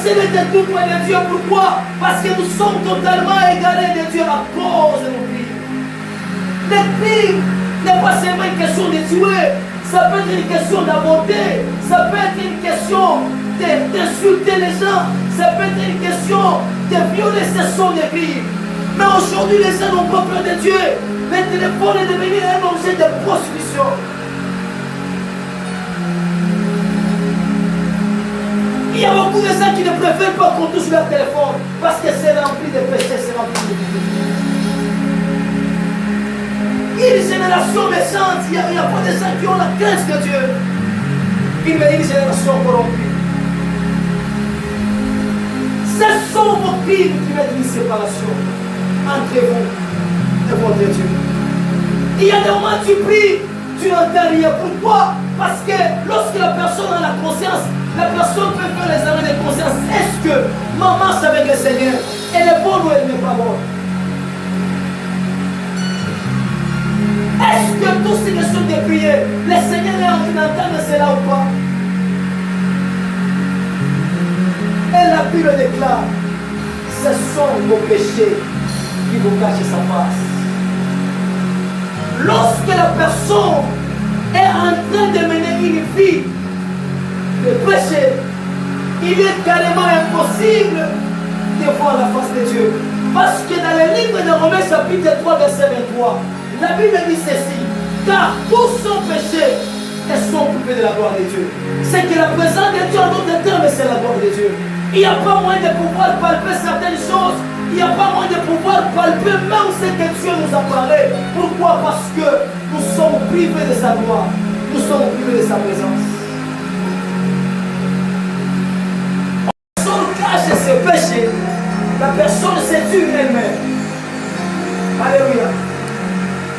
se détourne de Dieu. Pourquoi? Parce que nous sommes totalement égarés de Dieu à cause de nos crimes. Les crimes n'est pas seulement une question de tuer, ça peut être une question d'aborder, ça peut être une question d'insulter les gens, ça peut être une question de violer, ce sont des crimes. Mais aujourd'hui, les gens n'ont pas peur de Dieu. Le téléphone est devenu un objet de prostitution. Il y a beaucoup de gens qui ne préfèrent pas qu'on touche leur téléphone parce que c'est rempli de péchés, c'est rempli de péchés. Une génération méchante, il n'y a pas de gens qui ont la crainte de Dieu. Une génération corrompue. Ce sont vos crimes qui mettent une séparation entre vous et votre Dieu. Il y a des moments où tu pries, tu n'entends rien. Pourquoi? Parce que lorsque la personne a la conscience, la personne peut faire l'examen de conscience. Est-ce que ma marche avec le Seigneur, elle est bonne ou elle n'est pas bonne? Est-ce que tous ces questions de prière, le Seigneur est en train d'entendre cela ou pas? Et la Bible déclare, ce sont vos péchés qui vous cachent sa face. Lorsque la personne est en train de mener une vie de péché, il est carrément impossible de voir la face de Dieu. Parce que dans le livre de Romains chapitre 3 verset 23, la Bible dit ceci, car tous sont péchés et sont privés de la gloire de Dieu. C'est que la présence de Dieu en d'autres termes, c'est la gloire de Dieu. Il n'y a pas moyen de pouvoir palper certaines choses. Il n'y a pas moyen de pouvoir palper même ce que Dieu nous a parlé. Pourquoi? Parce que nous sommes privés de sa gloire. Nous sommes privés de sa présence. La personne cache ses péchés. La personne se tue elle-même. Alléluia.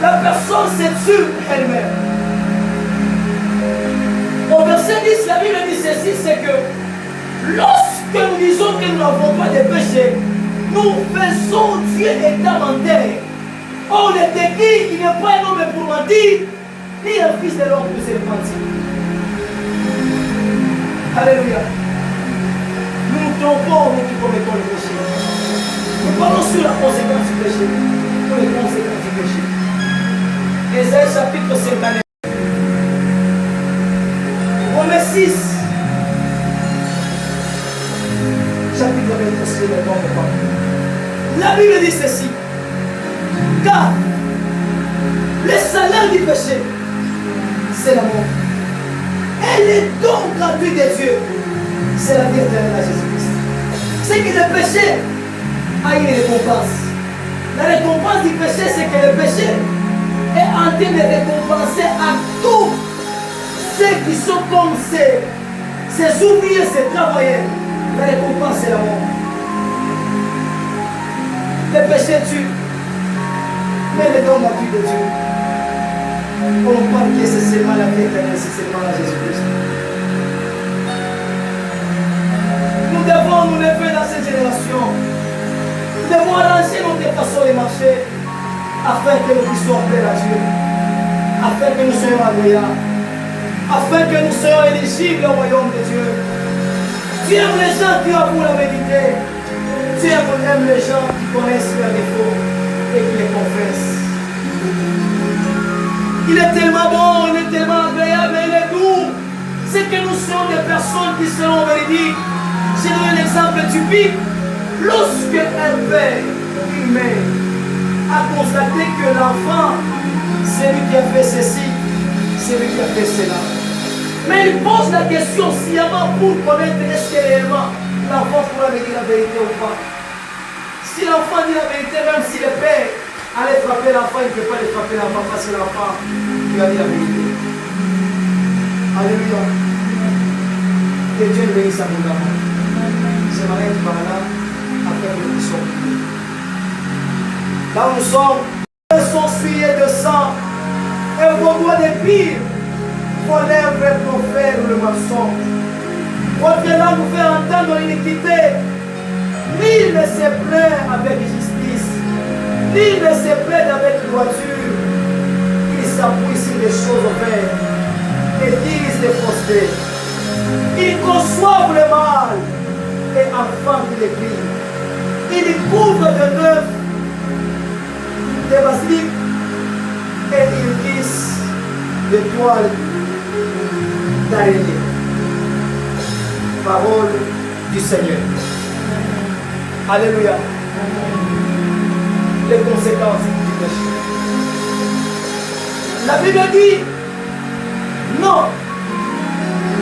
La personne se tue elle-même. Au verset 10, la Bible dit ceci, c'est que lorsque nous disons que nous n'avons pas de péché, nous faisons Dieu état menteur. Or, il était dit, il n'est pas un homme pour mentir, ni un fils de l'homme pour se mentir. Alléluia. Nous nous trompons, nous qui commettons le péché. Nous parlons sur la conséquence du péché. Pour les conséquences du péché. Ésaïe chapitre 59. Romains 6. Chapitre 23. La Bible dit ceci. Car le salaire du péché, c'est la mort. Et le don gratuit de Dieu, c'est la vie éternelle à Jésus-Christ. C'est que le péché a une récompense. La récompense du péché, c'est que le péché est en train de récompenser à tous ceux qui sont comme ces ouvriers, ces travailleurs. La récompense, c'est la mort. Le péché tue, mais le don gratuit de Dieu, on parle que c'est seulement la vie éternelle, c'est seulement la Jésus-Christ. Nous devons nous lever dans cette génération. Nous devons arranger notre façon de marcher afin que nous puissions plaire à Dieu, afin que nous soyons agréables, afin que nous soyons éligibles au royaume de Dieu. Dieu aime les gens qui avouent la vérité. Dieu aime les gens qui connaissent leurs défauts et qui les confessent. Il est tellement bon, il est tellement agréable, il est doux. C'est que nous sommes des personnes qui seront véridiques. Je donne un exemple typique. Lorsque un père, une mère, a constaté que l'enfant, c'est lui qui a fait ceci, c'est lui qui a fait cela. Mais il pose la question sciemment pour connaître est-ce que réellement l'enfant pourra me dire la vérité ou pas. Si l'enfant dit la vérité, même si le père allait frapper l'enfant, il ne peut pas le frapper l'enfant parce que l'enfant lui a dit la vérité. Alléluia. Que Dieu nous bénisse abondamment. Je m'arrête par là afin que nous puissions prier. Là où nous sommes, nous sommes souillés de sang et vos doigts de pire. Vos lèvres profèrent le mensonge. Votre langue vous fait entendre l'iniquité. Nul ne se plaint avec justice. Nul ne se plaint avec droiture. Ils s'appuient sur des choses vaines et disent des faussetés. Ils conçoivent le mal et avant qu'il écrive. Il couvre de neuf des basiliques et il glisse des toiles d'araignée. Parole du Seigneur. Alléluia. Les conséquences du péché. La Bible dit, non,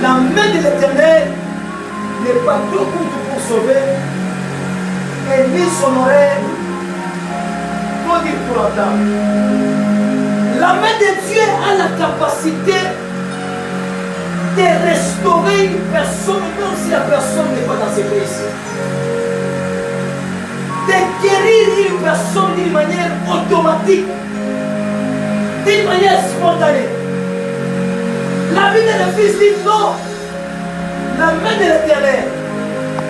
la main de l'Éternel n'est pas trop courte pour sauver, et ni son oreille trop dire pour entendre. La main de Dieu a la capacité de restaurer une personne, même si la personne n'est pas dans ses pays. De guérir une personne d'une manière automatique, d'une manière spontanée. La vie de le Fils dit non, la main de l'Éternel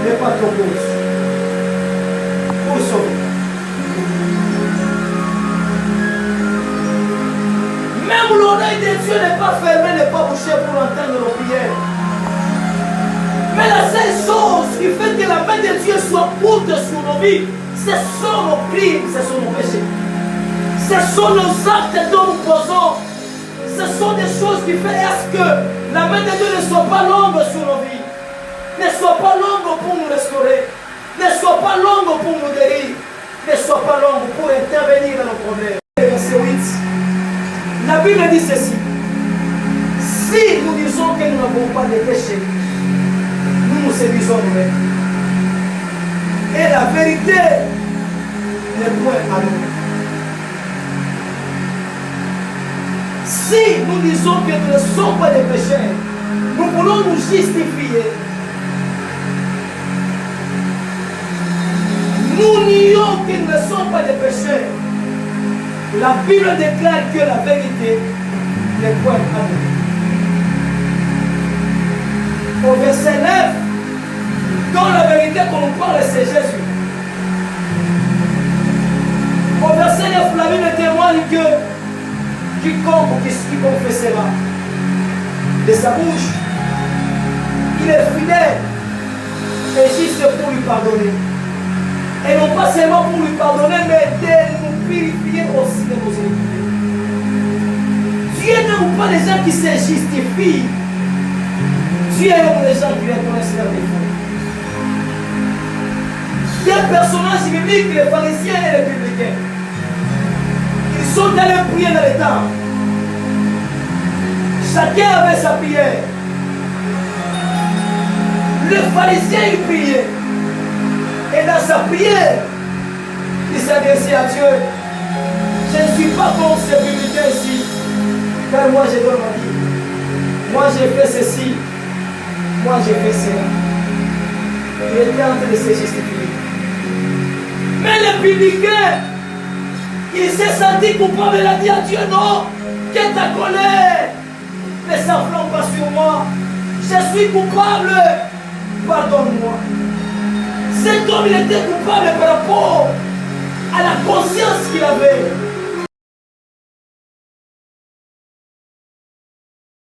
n'est pas trop courte pour sauver. Même l'oreille de Dieu n'est pas fermée, n'est pas bouchée pour entendre nos prières. Mais la seule chose qui fait que la main de Dieu soit courte sur nos vies, ce sont nos crimes, ce sont nos péchés. Ce sont nos actes dont nous posons. Ce sont des choses qui font à ce que la main de Dieu ne soit pas longue sur nos vies. Ne soit pas longue pour nous restaurer. Ne soit pas longue pour nous guérir. Ne soit pas longue pour intervenir dans nos problèmes. Verset 8. La Bible dit ceci. Si nous disons que nous n'avons pas de péché, nous nous séduisons nous-mêmes. Et la vérité n'est point à nous. Si nous disons que nous ne sommes pas des pécheurs, nous voulons nous justifier. Nous nions que nous ne sommes pas des pécheurs. La Bible déclare que la vérité n'est point à nous. Au verset 9, dans la vérité qu'on nous parle, c'est Jésus. Au verset 9, la Bible témoigne que quiconque qui confessera de sa bouche, il est fidèle et juste pour lui pardonner. Et non pas seulement pour lui pardonner, mais de nous purifier aussi de nos iniquités. Dieu n'aime pas les gens qui se justifient. Dieu aime les gens qui reconnaissent leurs défauts. Deux personnages bibliques, les pharisiens et les publicains. Ils sont allés prier dans les temps. Chacun avait sa prière. Le pharisien, il priait. Et dans sa prière, il s'adressait à Dieu. Je ne suis pas comme ces publicains ici, car moi je donne ma vie. Moi j'ai fait ceci. Moi j'ai fait cela. Il était en train de se justifier. Mais le publicain, il s'est senti coupable. Il a dit à Dieu, non, que ta colère ne s'enflamme pas sur moi. Je suis coupable. Pardonne-moi. Cet homme, il était coupable par rapport à la conscience qu'il avait.